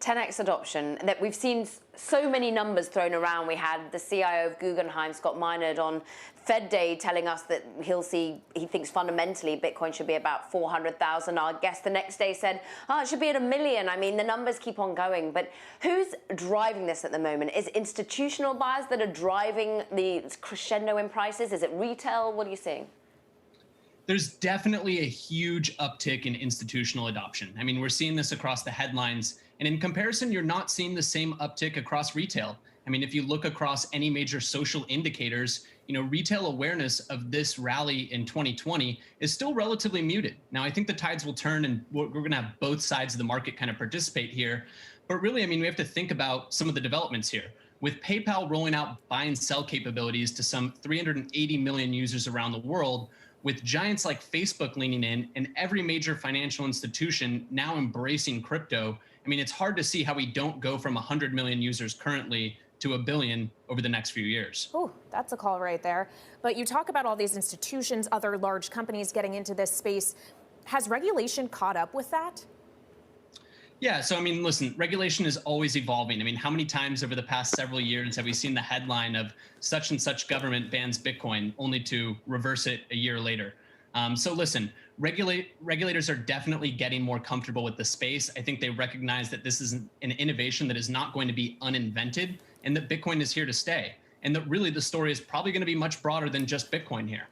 10x adoption, that we've seen so many numbers thrown around. We had the CIO of Guggenheim, Scott Minerd, on Fed Day telling us that he thinks fundamentally Bitcoin should be about 400,000. Our guest the next day said, it should be at 1 million. I mean, the numbers keep on going. But who's driving this at the moment? Is it institutional buyers that are driving the crescendo in prices? Is it retail? What are you seeing? There's definitely a huge uptick in institutional adoption. I mean, we're seeing this across the headlines. And in comparison, you're not seeing the same uptick across retail. I mean, if you look across any major social indicators, retail awareness of this rally in 2020 is still relatively muted. Now, I think the tides will turn and we're going to have both sides of the market kind of participate here. But really, I mean, we have to think about some of the developments here. With PayPal rolling out buy and sell capabilities to some 380 million users around the world, with giants like Facebook leaning in and every major financial institution now embracing crypto, I mean, it's hard to see how we don't go from 100 million users currently to 1 billion over the next few years. Oh, that's a call right there. But you talk about all these institutions, other large companies getting into this space. Has regulation caught up with that? Yeah, so I mean, listen, regulation is always evolving. I mean, how many times over the past several years have we seen the headline of such and such government bans Bitcoin only to reverse it a year later? So listen, regulators are definitely getting more comfortable with the space. I think they recognize that this is an innovation that is not going to be uninvented and that Bitcoin is here to stay. And that really the story is probably going to be much broader than just Bitcoin here.